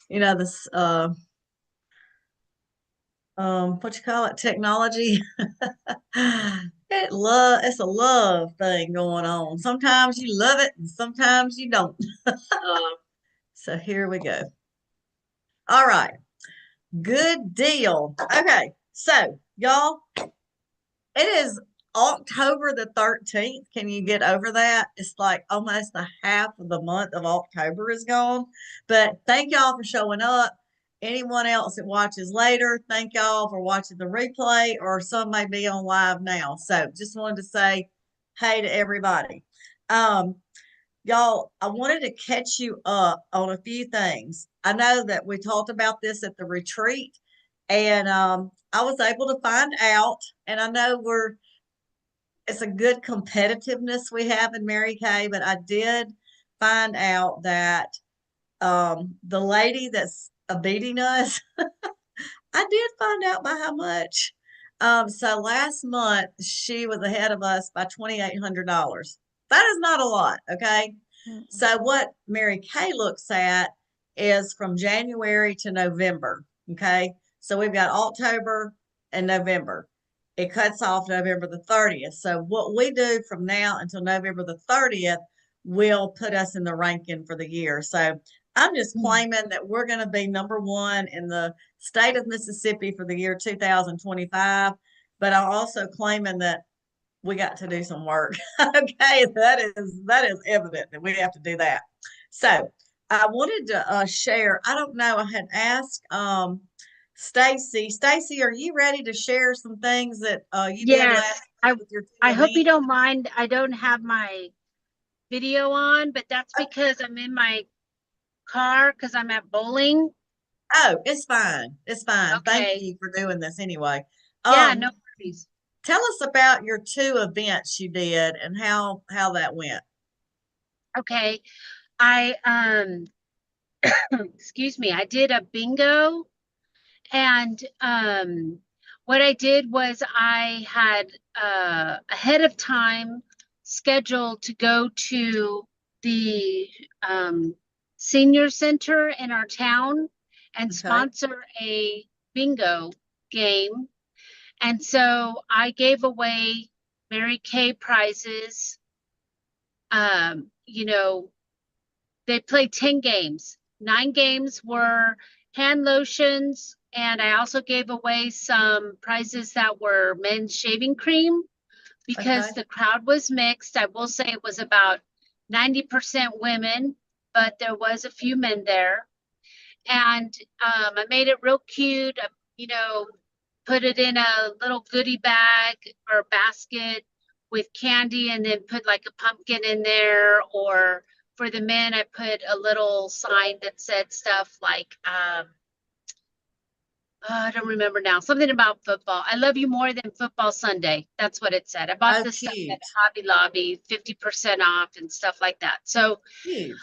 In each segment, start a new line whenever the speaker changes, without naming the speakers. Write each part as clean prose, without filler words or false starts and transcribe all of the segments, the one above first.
this what you call it, technology. It's a love thing going on. Sometimes you love it and sometimes you don't. So here we go. All right. Good deal. Okay. So y'all, it is October the 13th. Can you get over that? It's like almost a half of the month of October is gone. But thank y'all for showing up. Anyone else that watches later, thank y'all for watching the replay, or some may be on live now. So just wanted to say hey to everybody. Um, Y'all, I wanted to catch you up on a few things. I know that we talked about this at the retreat, and I was able to find out, and I know it's a good competitiveness we have in Mary Kay, but I did find out that the lady that's beating us, I did find out by how much. So last month she was ahead of us by $2,800. That is not a lot, okay?
Mm.
So what Mary Kay looks at is from January to November, okay? So we've got October and November. It cuts off November the 30th. So what we do from now until November the 30th will put us in the ranking for the year. So I'm just claiming that we're going to be number one in the state of Mississippi for the year 2025. But I'm also claiming that we got to do some work. Okay, that is evident that we have to do that. So I wanted to share. I don't know. I had asked Stacy. Stacy, are you ready to share some things that you did last
Yes, I
week with your two
I hope you
events?
don't mind. I don't have my video on, but that's because I'm in my car because I'm at bowling.
Oh, it's fine. It's fine. Thank
Okay.
you for doing this anyway.
Yeah,
Um,
no worries.
Tell us about your two events you did and how that went.
Okay. I excuse me, I did a bingo and what I did was I had ahead of time scheduled to go to the um senior center in our town and
Okay.
sponsor a bingo game. And so I gave away Mary Kay prizes. You know, they played 10 games. 9 games were hand lotions, and I also gave away some prizes that were men's shaving cream
Okay.
because the crowd was mixed. I will say it was about 90% women, but there was a few men there. And I made it real cute, you know, put it in a little goodie bag or basket with candy and then put like a pumpkin in there. Or for the men, I put a little sign that said stuff like, oh, I don't remember now, something about football. I love you more than football Sunday. That's what it said. I bought
Oh,
this stuff at
cute.
Hobby Lobby, 50% off and stuff like that. So
Cute.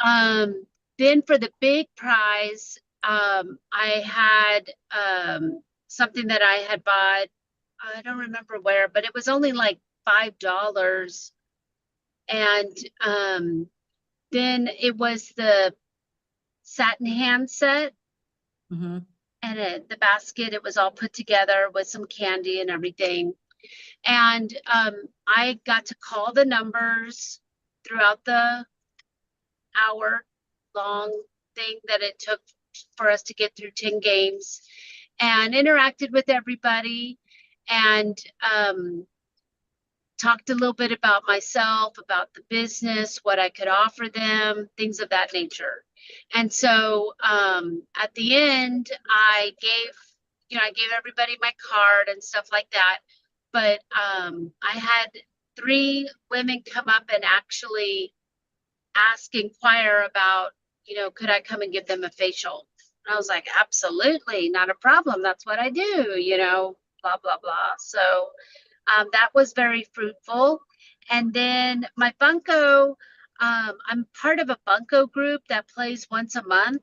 um, then for the big prize, I had something that I had bought. I don't remember where, but it was only like $5. And then it was the satin hand set
Hmm.
and the basket. It was all put together with some candy and everything. And I got to call the numbers throughout the hour long thing that it took for us to get through 10 games and interacted with everybody and talked a little bit about myself, about the business, what I could offer them, things of that nature. And so at the end, I gave everybody my card and stuff like that. But I had 3 women come up and actually inquire about, could I come and give them a facial? And I was like, absolutely, not a problem. That's what I do, blah, blah, blah. So that was very fruitful. And then my Bunko, I'm part of a Bunko group that plays once a month.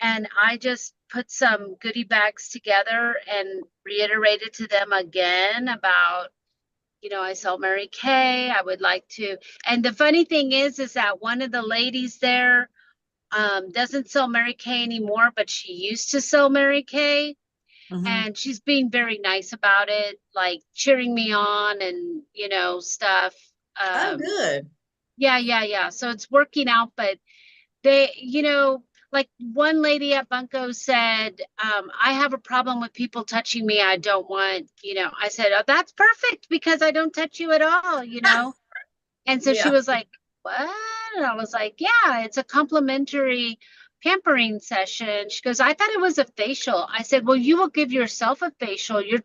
And I just put some goodie bags together and reiterated to them again about, I sell Mary Kay. I would like to. And the funny thing is that one of the ladies there doesn't sell Mary Kay anymore, but she used to sell Mary Kay.
Mm-hmm.
And she's being very nice about it, like cheering me on and, stuff.
Oh,
Um,
good.
yeah, yeah, yeah. So it's working out, but like one lady at Bunko said, I have a problem with people touching me. I don't want, I said, oh, that's perfect because I don't touch you at all. And so she
Yeah,
was like, what? And I was like, yeah, it's a complimentary pampering session. She goes, I thought it was a facial. I said, well, you will give yourself a facial. I'm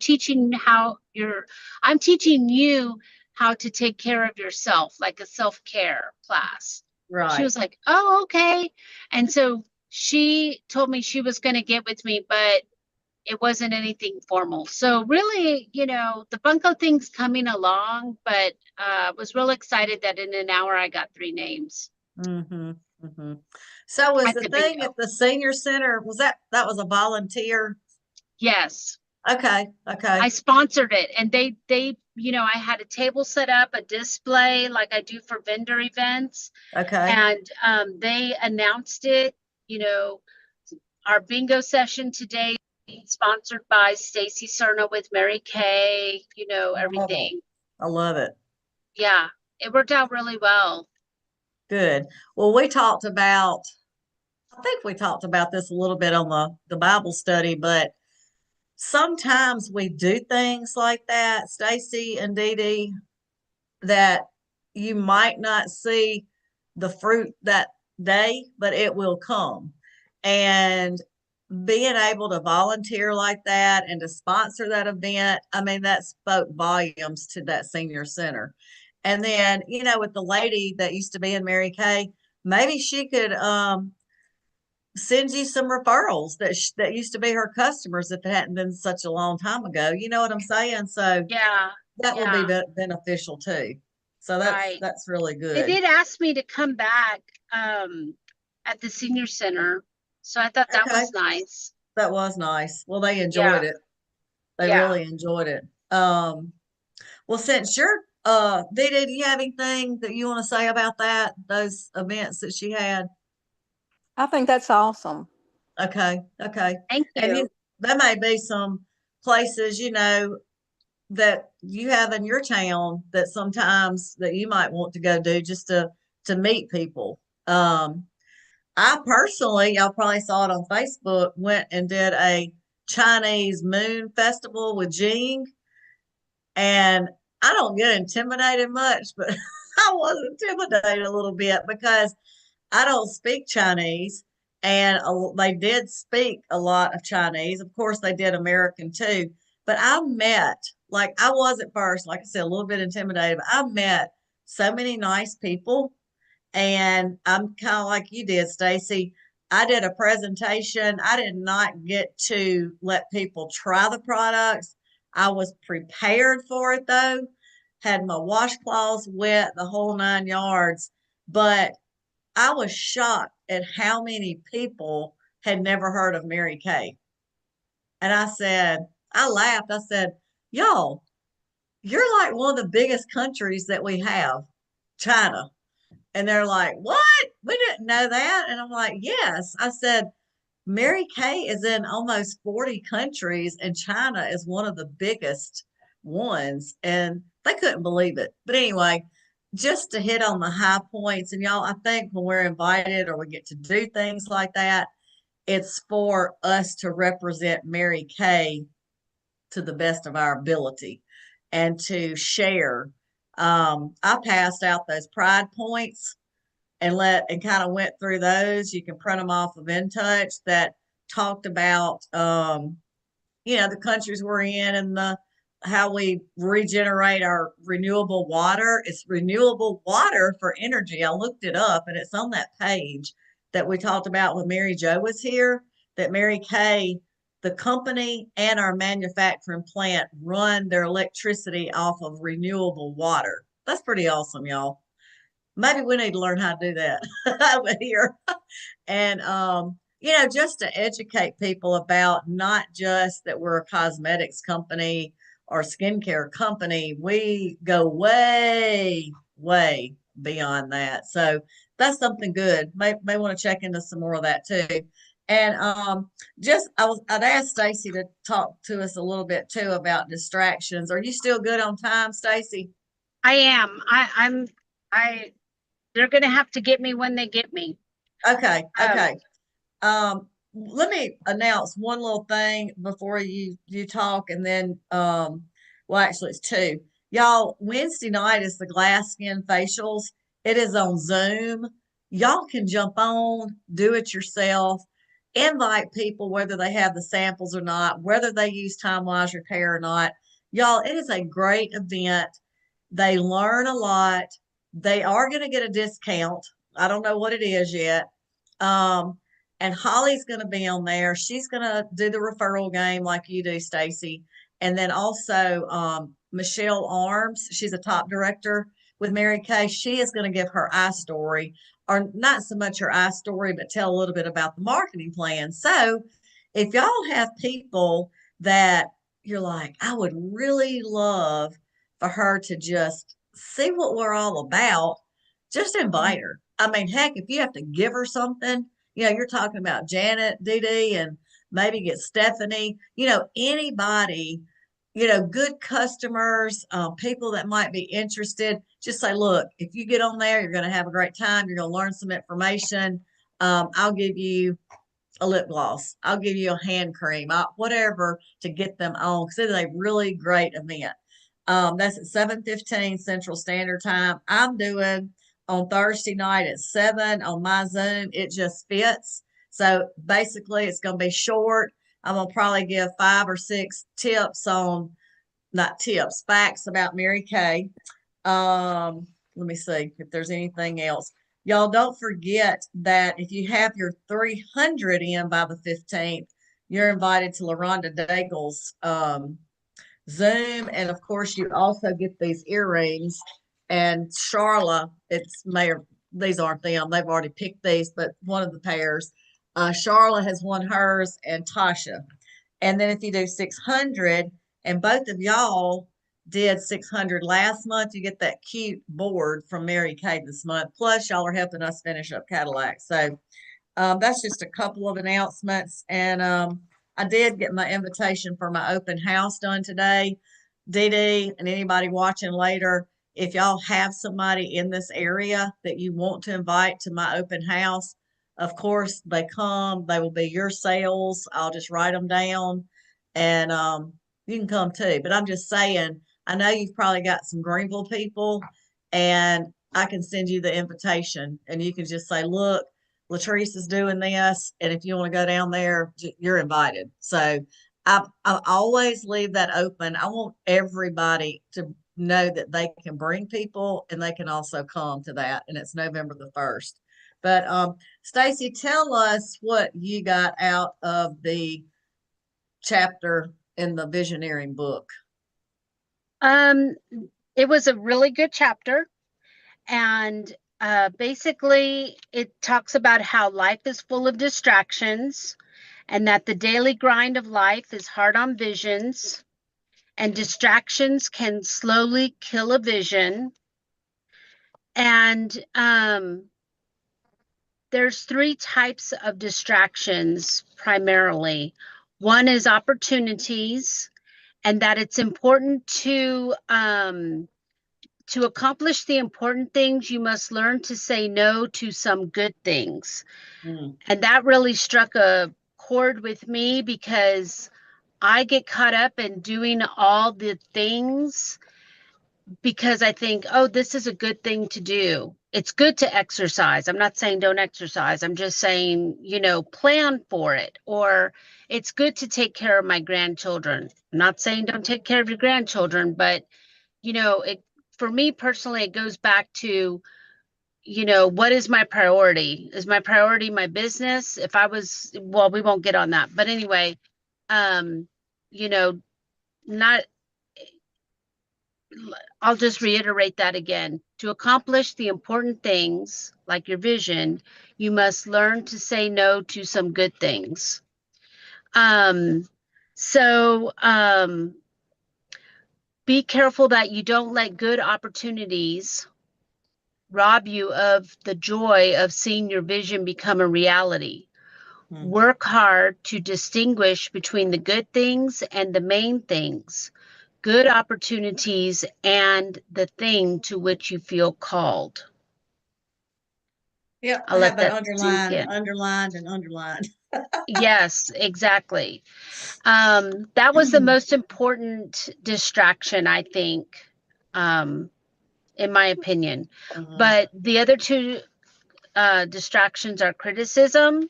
teaching you how to take care of yourself, like a self-care class. She
right.
was like, oh, okay. And so she told me she was going to get with me, but it wasn't anything formal. So really, the Bunko thing's coming along, but was real excited that in an hour I got 3 names
Mm-hmm. Mm-hmm. So was
at
the
the
thing
bingo.
at the senior center, that was a volunteer?
Yes.
Okay, okay,
I sponsored it and I had a table set up, a display like I do for vendor events,
okay.
and they announced it, you know, our bingo session today sponsored by Stacy Cerna with Mary Kay,
I love it.
everything.
I love it.
Yeah, it worked out really well.
Good. Well, I think we talked about this a little bit on the Bible study, but sometimes we do things like that, Stacy and Dee Dee, that you might not see the fruit that day, but it will come. And being able to volunteer like that and to sponsor that event, I mean, that spoke volumes to that senior center. And then, with the lady that used to be in Mary Kay, maybe she could send you some referrals that used to be her customers if it hadn't been such a long time ago. You know what I'm saying? So
Yeah,
that will be
yeah,
beneficial too. So that's
right.
that's really
They
good.
did ask me to come back at the senior center, so I thought that
Okay,
was nice.
that was nice. Well, they enjoyed
Yeah,
it. They
yeah.
really enjoyed it. Well, since you're Dee Dee, do you have anything that you want to say about those events that she had?
I think that's awesome.
Okay, okay.
Thank
And
you.
there may be some places, that you have in your town that sometimes that you might want to go do just to meet people. I personally, y'all probably saw it on Facebook, went and did a Chinese moon festival with Jing, and I don't get intimidated much, but I was intimidated a little bit because I don't speak Chinese, and they did speak a lot of Chinese. Of course, they did American too. But I met, like, I was at first, like I said, a little bit intimidated, but I met so many nice people. And I'm kind of like you did, Stacy. I did a presentation. I did not get to let people try the products. I was prepared for it though, had my washcloths wet, the whole 9 yards. But I was shocked at how many people had never heard of Mary Kay. And I laughed. I said, y'all, you're like one of the biggest countries that we have, China. And they're like, what? We didn't know that. And I'm like, yes. I said, Mary Kay is in almost 40 countries, and China is one of the biggest ones. And they couldn't believe it. But anyway, just to hit on the high points, and y'all, I think when we're invited or we get to do things like that, it's for us to represent Mary Kay to the best of our ability and to share. I passed out those pride points and kind of went through those. You can print them off of InTouch that talked about the countries we're in and the how we regenerate our renewable water. It's renewable water for energy. I looked it up and it's on that page that we talked about when Mary Jo was here, that Mary Kay, the company and our manufacturing plant run their electricity off of renewable water. That's pretty awesome, y'all. Maybe we need to learn how to do that over here. And just to educate people about not just that we're a cosmetics company or skincare company, we go way, way beyond that. So that's something good. May want to check into some more of that too. And I'd asked Stacy to talk to us a little bit too about distractions. Are you still good on time, Stacy?
I am. I they're gonna have to get me when they get me.
Okay,
Um,
okay. Let me announce one little thing before you talk, and then well, actually, it's two. Y'all, Wednesday night is the glass skin facials. It is on Zoom. Y'all can jump on, do it yourself, invite people whether they have the samples or not, whether they use Time Wise Repair or not. Y'all, it is a great event. They learn a lot. They are going to get a discount. I don't know what it is yet. Um, and Holly's going to be on there. She's going to do the referral game like you do, Stacy. And then also Michelle Arms, she's a top director with Mary Kay. She is going to give her eye story, or not so much her eye story, but tell a little bit about the marketing plan. So if y'all have people that you're like, I would really love for her to just see what we're all about, just invite her. I mean, heck, if you have to give her something, you're talking about Janet, Dee Dee, and maybe get Stephanie, anybody, good customers, people that might be interested. Just say, look, if you get on there, you're going to have a great time. You're going to learn some information. I'll give you a lip gloss. I'll give you a hand cream, whatever to get them on because it is a really great event. That's at 7:15 Central Standard Time. I'm doing on Thursday night at 7 on my Zoom. It just fits. So basically, it's going to be short. I'm going to probably give 5 or 6 tips on, not tips, facts about Mary Kay. Let me see if there's anything else. Y'all don't forget that if you have your 300 in by the 15th, you're invited to LaRonda Daigle's Zoom. And of course, you also get these earrings. And Charla, it's Mayor, these aren't them. They've already picked these, but one of the pairs. Charla has won hers and Tasha. And then if you do 600, and both of y'all did 600 last month, you get that cute board from Mary Kay this month. Plus, y'all are helping us finish up Cadillac. So that's just a couple of announcements. And I did get my invitation for my open house done today. Dee Dee and anybody watching later, if y'all have somebody in this area that you want to invite to my open house, of course they come. They will be your sales. I'll just write them down, and you can come too. But I'm just saying, I know you've probably got some Greenville people, and I can send you the invitation, and you can just say, look, Latrice is doing this, and if you want to go down there, you're invited. So I always leave that open. I want everybody to know that they can bring people and they can also come to that, and it's November the 1st. But Stacy, tell us what you got out of the chapter in the visioneering book.
um, it was a really good chapter, and basically it talks about how life is full of distractions and that the daily grind of life is hard on visions and distractions can slowly kill a vision. And there's 3 types of distractions primarily. One is opportunities, and that it's important to accomplish the important things, you must learn to say no to some good things.
Mm.
And that really struck a chord with me because I get caught up in doing all the things because I think, oh, this is a good thing to do. It's good to exercise. I'm not saying don't exercise. I'm just saying, plan for it. Or it's good to take care of my grandchildren. I'm not saying don't take care of your grandchildren, but, it, for me personally, it goes back to, what is my priority? Is my priority my business? Well, we won't get on that. But anyway, you know, not I'll just reiterate that again. To accomplish the important things, like your vision, you must learn to say no to some good things. So be careful that you don't let good opportunities rob you of the joy of seeing your vision become a reality. Work hard to distinguish between the good things and the main things, good opportunities and the thing to which you feel called.
Yep,
I'll
I
let
have it
that sink
underlined and
in.
underlined and underlined.
Yes, exactly. That was the most important distraction, I think, in my opinion. But the other two distractions are criticism.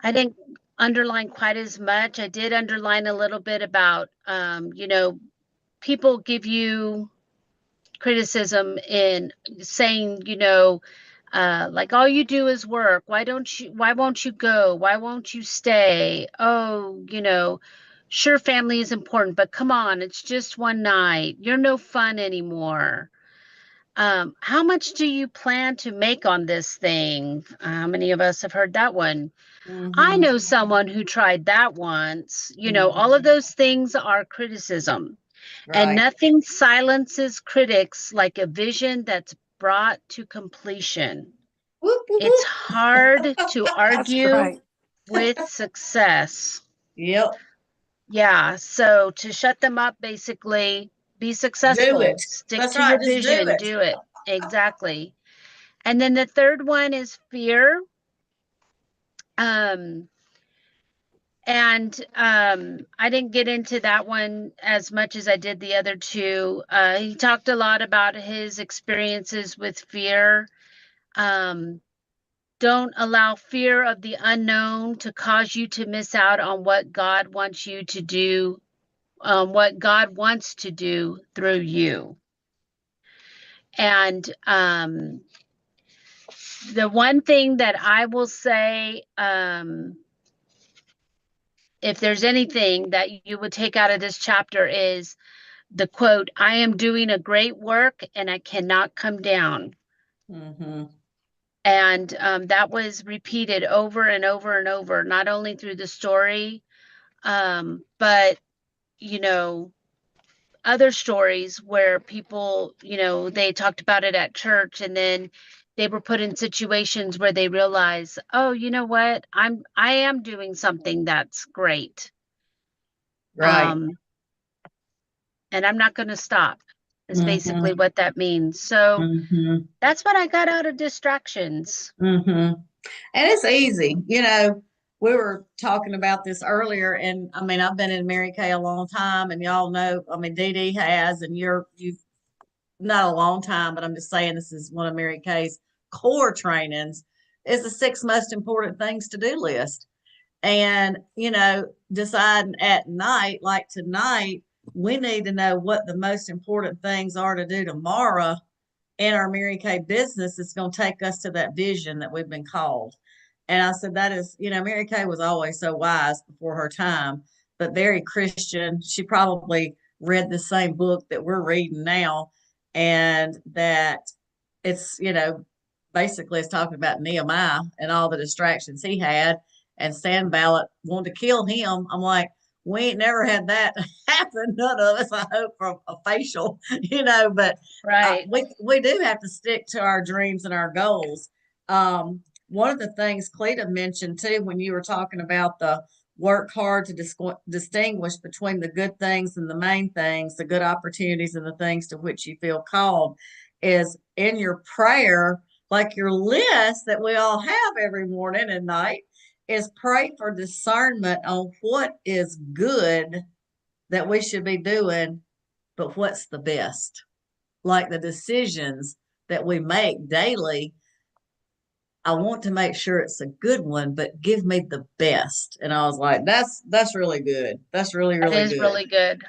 I didn't underline quite as much. I did underline a little bit about, people give you criticism in saying, like all you do is work. Why won't you go? Why won't you stay? Oh, sure, family is important, but come on, it's just one night. You're no fun anymore. How much do you plan to make on this thing? How many of us have heard that one? I know someone who tried that once. All of those things are criticism. And
Right.
nothing silences critics like a vision that's brought to completion.
Whoop, whoop,
It's
whoop.
hard to
That's
argue
great.
with success.
Yep.
Yeah, so to shut them up, basically, be
Do
successful,
it.
stick
That's
to
right.
your
Just do
vision,
it.
do it. Exactly. And then the third one is fear. Um, and I didn't get into that one as much as I did the other two. He talked a lot about his experiences with fear. Um, don't allow fear of the unknown to cause you to miss out on what God wants you to do, what God wants to do through you. And the one thing that I will say, if there's anything that you would take out of this chapter is the quote, I am doing a great work and I cannot come down. And that was repeated over and over and over, not only through the story, but, other stories where people, they talked about it at church and then they were put in situations where they realize, oh, you know what? I am doing something that's great.
Right.
And I'm not going to stop is basically what that means. So that's what I got out of distractions.
And it's easy. We were talking about this earlier, and I mean, I've been in Mary Kay a long time, and y'all know, I mean, Dee Dee has, and you've not a long time, but I'm just saying this is one of Mary Kay's core trainings is the 6 most important things to do list. And, deciding at night, like tonight, we need to know what the most important things are to do tomorrow in our Mary Kay business. It's going to take us to that vision that we've been called. And I said, that is, Mary Kay was always so wise before her time, but very Christian. She probably read the same book that we're reading now. And that it's, basically it's talking about Nehemiah and all the distractions he had, and Sanballat wanted to kill him. I'm like, we ain't never had that happen. None of us, I hope, from a facial, but
Right.
we do have to stick to our dreams and our goals. One of the things Cleta mentioned too, when you were talking about the work hard to distinguish between the good things and the main things, the good opportunities and the things to which you feel called, is in your prayer, like your list that we all have every morning and night, is pray for discernment on what is good that we should be doing, but what's the best. Like the decisions that we make daily, I want to make sure it's a good one, but give me the best. And I was like, that's really good. That's really,
That
really
is
good.
really good.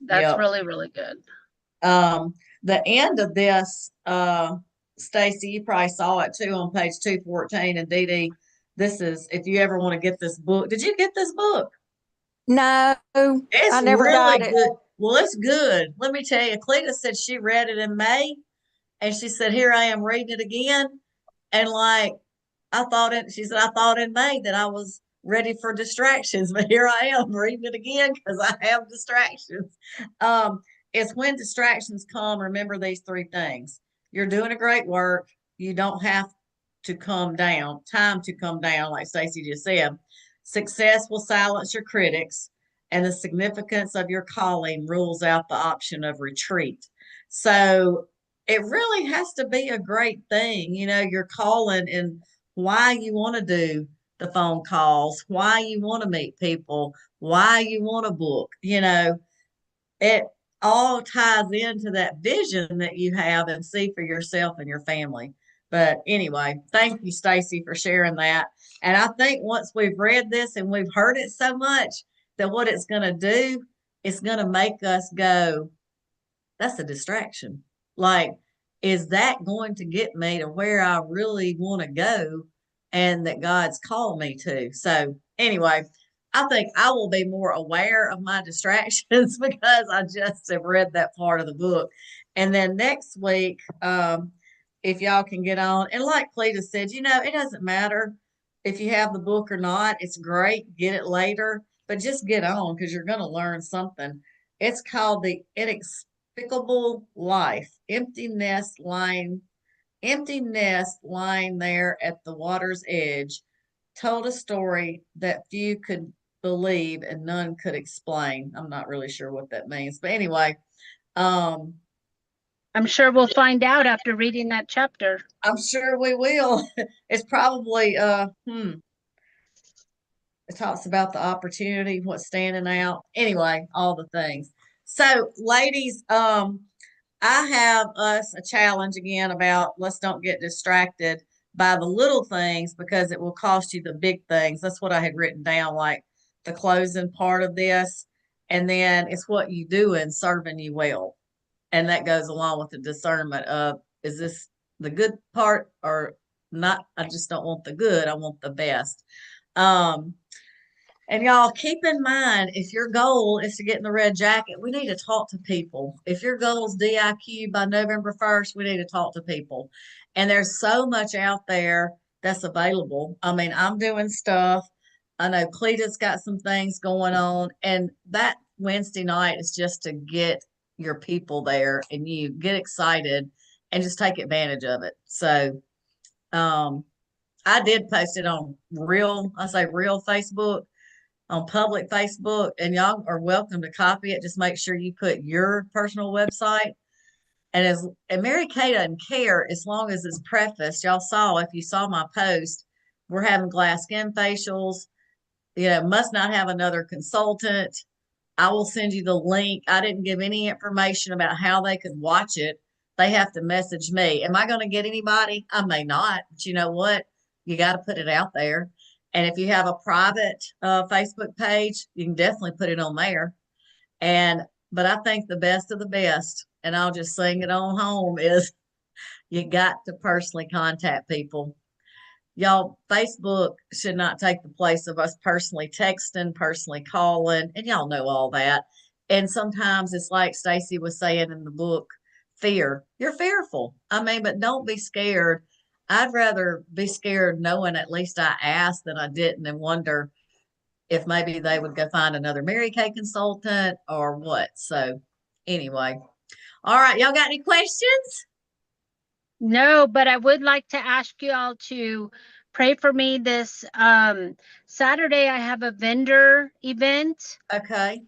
That's
Yep.
really, really good.
The end of this, Stacy, you probably saw it too on page 214. And Dee Dee, this is, if you ever want to get this book, did you get this book?
No,
It's
I never
really
got it.
good. Well, it's good. Let me tell you, Cleta said she read it in May, and she said, here I am reading it again. And like, she said, I thought in May that I was ready for distractions, but here I am reading it again because I have distractions. It's when distractions come, remember these 3 things. You're doing a great work. You don't have time to come down, like Stacy just said. Success will silence your critics, and the significance of your calling rules out the option of retreat. So it really has to be a great thing, your calling and why you want to do the phone calls, why you want to meet people, why you want to book, it all ties into that vision that you have and see for yourself and your family. But anyway, thank you, Stacy, for sharing that. And I think once we've read this and we've heard it so much, that what it's going to do, it's going to make us go, that's a distraction. Like, is that going to get me to where I really want to go and that God's called me to? So anyway, I think I will be more aware of my distractions because I just have read that part of the book. And then next week, if y'all can get on, and like Cleta said, it doesn't matter if you have the book or not. It's great. Get it later, but just get on because you're going to learn something. It's called The Inexplicable Life. Empty nest lying there at the water's edge told a story that few could believe and none could explain. I'm not really sure what that means, but anyway, um,
I'm sure we'll find out after reading that chapter.
I'm sure we will. It's probably it talks about the opportunity, what's standing out. Anyway, all the things. So, ladies, I have us a challenge again about let's don't get distracted by the little things because it will cost you the big things. That's what I had written down, like the closing part of this. And then it's what you do in serving you well. And that goes along with the discernment of, is this the good part or not? I just don't want the good. I want the best. Um, and y'all keep in mind, if your goal is to get in the red jacket, we need to talk to people. If your goal is DIQ by November 1st, we need to talk to people. And there's so much out there that's available. I mean, I'm doing stuff. I know Cleta's got some things going on. And that Wednesday night is just to get your people there and you get excited and just take advantage of it. So I did post it on real Facebook, on public Facebook, and y'all are welcome to copy it. Just make sure you put your personal website. And Mary Kay doesn't care as long as it's prefaced. Y'all saw, if you saw my post, we're having glass skin facials. Must not have another consultant. I will send you the link. I didn't give any information about how they could watch it. They have to message me. Am I going to get anybody? I may not, but you know what? You got to put it out there. And if you have a private Facebook page, you can definitely put it on there. But I think the best of the best, and I'll just sing it on home, is you got to personally contact people. Y'all, Facebook should not take the place of us personally texting, personally calling, and y'all know all that. And sometimes it's like Stacy was saying in the book, fear. You're fearful. I mean, but don't be scared. I'd rather be scared knowing at least I asked than I didn't and wonder if maybe they would go find another Mary Kay consultant or what. So anyway. All right, y'all got any questions?
No, but I would like to ask you all to pray for me this Saturday. I have a vendor event.
Okay.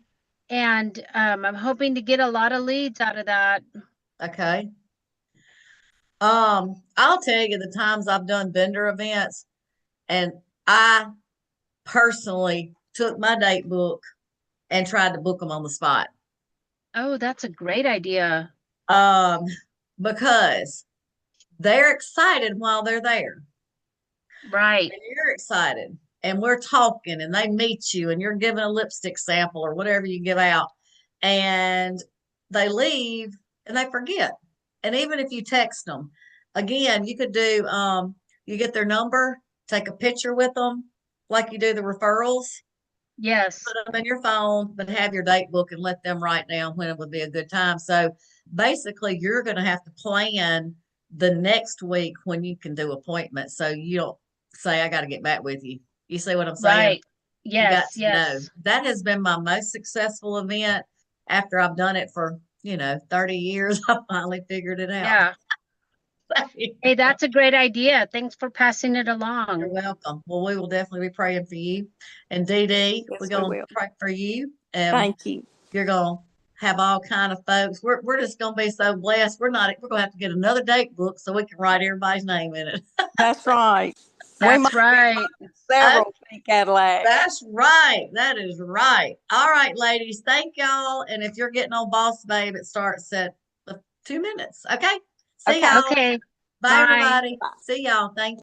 And I'm hoping to get a lot of leads out of that.
Okay. I'll tell you the times I've done vendor events, and I personally took my date book and tried to book them on the spot.
Oh, that's a great idea.
Because they're excited while they're there.
Right.
And you're excited. And we're talking and they meet you and you're giving a lipstick sample or whatever you give out. And they leave and they forget. And even if you text them, again, you could do, you get their number, take a picture with them, like you do the referrals.
Yes.
Put them in your phone, but have your date book and let them write down when it would be a good time. So basically, you're going to have to plan the next week when you can do appointments. So you don't say, I got to get back with you. You see what I'm saying?
Right.
You got
Yes.
to know.
Yes.
That has been my most successful event after I've done it for, 30 years. I finally figured it out.
Yeah. Hey, that's a great idea. Thanks for passing it
You're
along.
welcome. Well, we will definitely be praying for you. And Dee Dee,
Yes,
we're
we
going to
will.
pray for you.
Thank you.
You're going to have all kind of folks. We're just going to be so blessed. We're going to have to get another date book so we can write everybody's name in it.
That's right. We
That's
might
right.
several pink Cadillacs.
That's right. That is right. All right, ladies. Thank y'all. And if you're getting on Boss Babe, it starts at 2 minutes. Okay. See
Okay.
y'all.
Okay.
Bye,
Bye.
everybody. See y'all. Thank you.